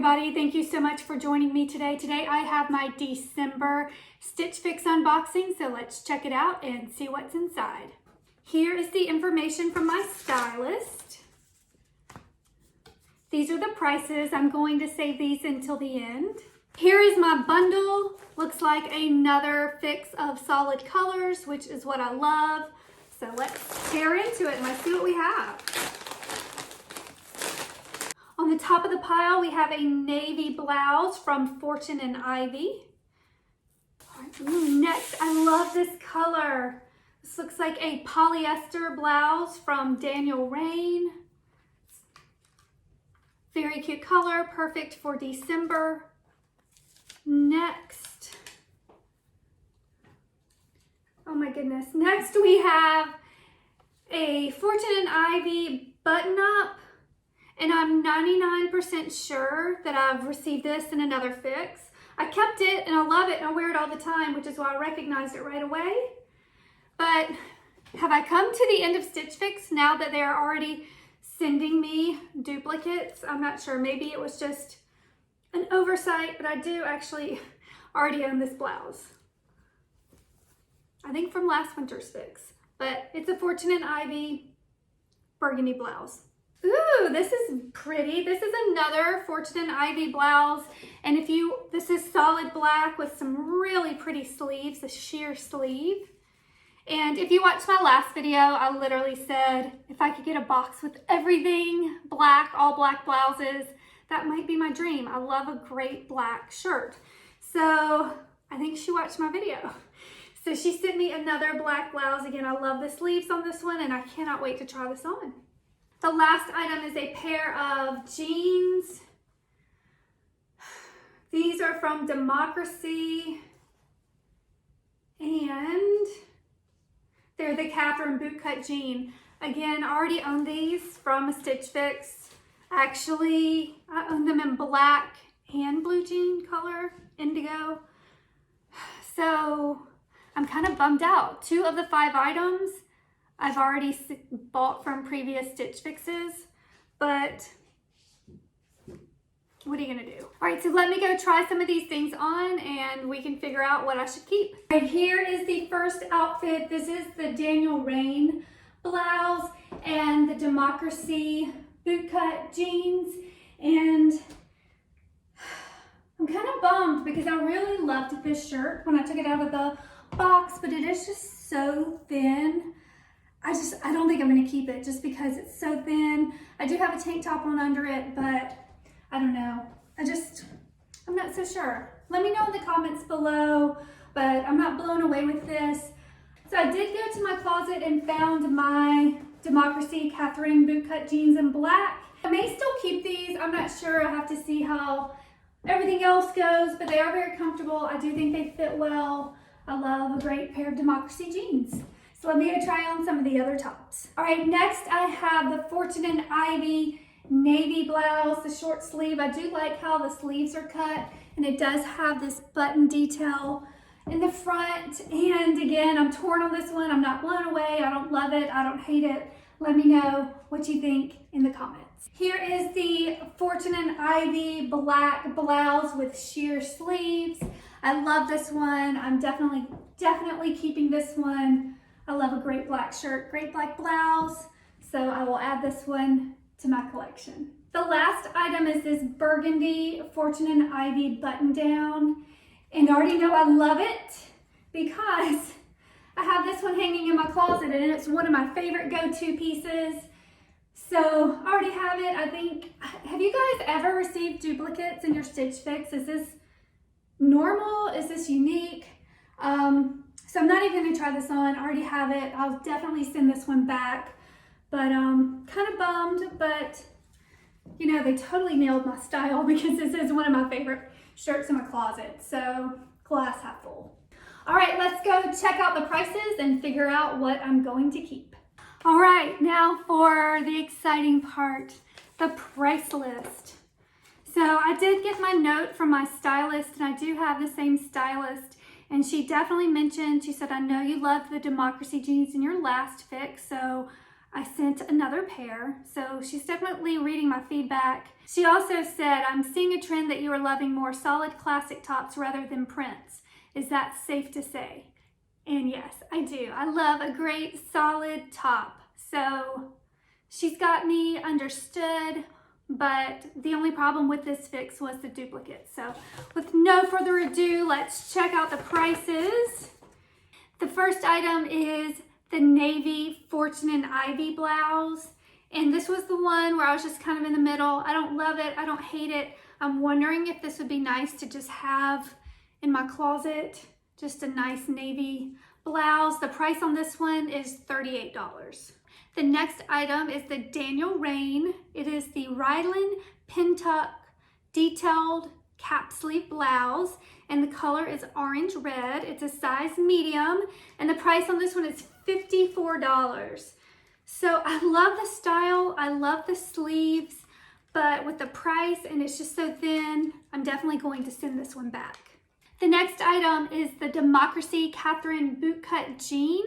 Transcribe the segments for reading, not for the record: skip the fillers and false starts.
everybody, thank you so much for joining me today. Today I have my December Stitch Fix unboxing, so let's check it out and see what's inside. Here is the information from my stylist. These are the prices. I'm going to save these until the end. Here is my bundle. Looks like another fix of solid colors, which is what I love. So let's tear into it and let's see what we have. On the top of the pile, we have a navy blouse from Fortune and Ivy. Next, I love this color. This looks like a polyester blouse from Daniel Rain. Very cute color, perfect for December. Next, oh my goodness. Next we have a Fortune and Ivy button-up. And I'm 99% sure that I've received this in another fix. I kept it and I love it and I wear it all the time, which is why I recognized it right away. But have I come to the end of Stitch Fix now that they're already sending me duplicates? I'm not sure. Maybe it was just an oversight, but I do actually already own this blouse. I think from last winter's fix. But it's a Fortune and Ivy burgundy blouse. Ooh, this is pretty. This is another Fortune and Ivy blouse. And this is solid black with some really pretty sleeves, a sheer sleeve. And if you watched my last video, I literally said, if I could get a box with everything black, all black blouses, that might be my dream. I love a great black shirt. So I think she watched my video. So she sent me another black blouse. Again, I love the sleeves on this one and I cannot wait to try this on. The last item is a pair of jeans. These are from Democracy and they're the Katherine bootcut jean. Again, I already own these from a Stitch Fix. Actually, I own them in black and blue jean color, indigo. So I'm kind of bummed out. 2 of the 5 items I've already bought from previous Stitch Fixes, but what are you gonna do? All right, so let me go try some of these things on and we can figure out what I should keep. Right here is the first outfit. This is the Daniel Rain blouse and the Democracy bootcut jeans. And I'm kind of bummed because I really loved this shirt when I took it out of the box, but it is just so thin. I don't think I'm gonna keep it just because it's so thin. I do have a tank top on under it, but I don't know. I'm not so sure. Let me know in the comments below, but I'm not blown away with this. So I did go to my closet and found my Democracy Katherine bootcut jeans in black. I may still keep these. I'm not sure. I have to see how everything else goes, but they are very comfortable. I do think they fit well. I love a great pair of Democracy jeans. So let me go try on some of the other tops. All right, next I have the Fortune and Ivy navy blouse, the short sleeve. I do like how the sleeves are cut and it does have this button detail in the front. And again, I'm torn on this one. I'm not blown away. I don't love it. I don't hate it. Let me know what you think in the comments. Here is the Fortune and Ivy black blouse with sheer sleeves. I love this one. I'm definitely keeping this one. I love a great black shirt, great black blouse. So I will add this one to my collection. The last item is this burgundy Fortune and Ivy button down. And I already know I love it because I have this one hanging in my closet and it's one of my favorite go-to pieces. So I already have it. I think, have you guys ever received duplicates in your Stitch Fix? Is this normal? Is this unique? So I'm not even gonna try this on. I already have it. I'll definitely send this one back. But kind of bummed, but you know, they totally nailed my style because this is one of my favorite shirts in my closet. So glass half full. All right, let's go check out the prices and figure out what I'm going to keep. All right, now for the exciting part, the price list. So I did get my note from my stylist and I do have the same stylist. And she definitely mentioned, she said, I know you loved the Democracy jeans in your last fix, so I sent another pair, so she's definitely reading my feedback. She also said, I'm seeing a trend that you are loving more solid classic tops rather than prints. Is that safe to say? And yes, I do. I love a great solid top. So she's got me understood, but the only problem with this fix was the duplicate. So with no further ado, let's check out the prices. The first item is the navy Fortune and Ivy blouse. And this was the one where I was just kind of in the middle. I don't love it. I don't hate it. I'm wondering if this would be nice to just have in my closet, just a nice navy blouse. The price on this one is $38. The next item is the Daniel Rain. It is the Ryland Pintuck Detailed Cap Sleeve Blouse, and the color is orange red. It's a size medium, and the price on this one is $54. So I love the style, I love the sleeves, but with the price and it's just so thin, I'm definitely going to send this one back. The next item is the Democracy Katherine Bootcut Jean,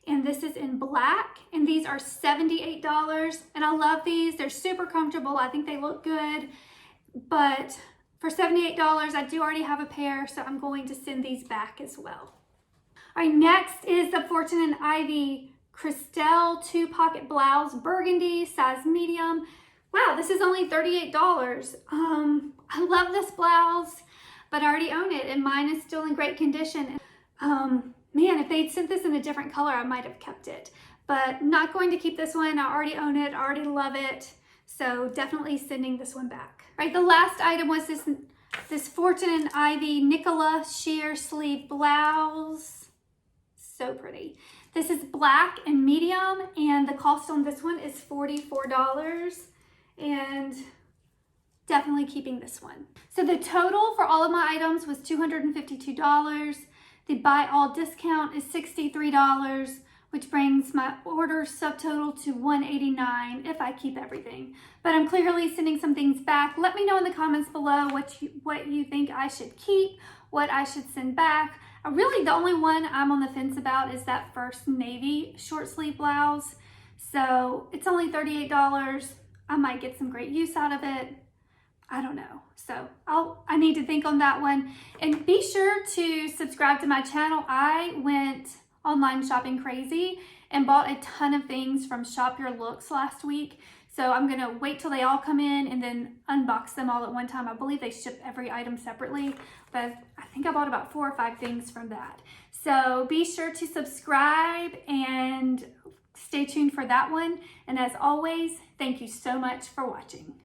and this is in black, and these are $78, and I love these. They're super comfortable. I think they look good, but for $78, I do already have a pair, so I'm going to send these back as well. All right, next is the Fortune and Ivy Christelle 2-pocket blouse, burgundy, size medium. Wow, this is only $38. I love this blouse, but I already own it, and mine is still in great condition. Man, if they'd sent this in a different color, I might have kept it. But not going to keep this one. I already own it, I already love it. So definitely sending this one back. All right, the last item was this Fortune and Ivy Nicola sheer sleeve blouse. So pretty. This is black and medium, and the cost on this one is $44. And definitely keeping this one. So the total for all of my items was $252. The buy all discount is $63, which brings my order subtotal to $189 if I keep everything. But I'm clearly sending some things back. Let me know in the comments below what you think I should keep, what I should send back. Really, the only one I'm on the fence about is that first navy short sleeve blouse. So it's only $38. I might get some great use out of it. I don't know. So I need to think on that one. And be sure to subscribe to my channel. I went online shopping crazy and bought a ton of things from Shop Your Looks last week. So I'm gonna wait till they all come in and then unbox them all at one time. I believe they ship every item separately, but I think I bought about 4 or 5 things from that. So be sure to subscribe and stay tuned for that one. And as always, thank you so much for watching.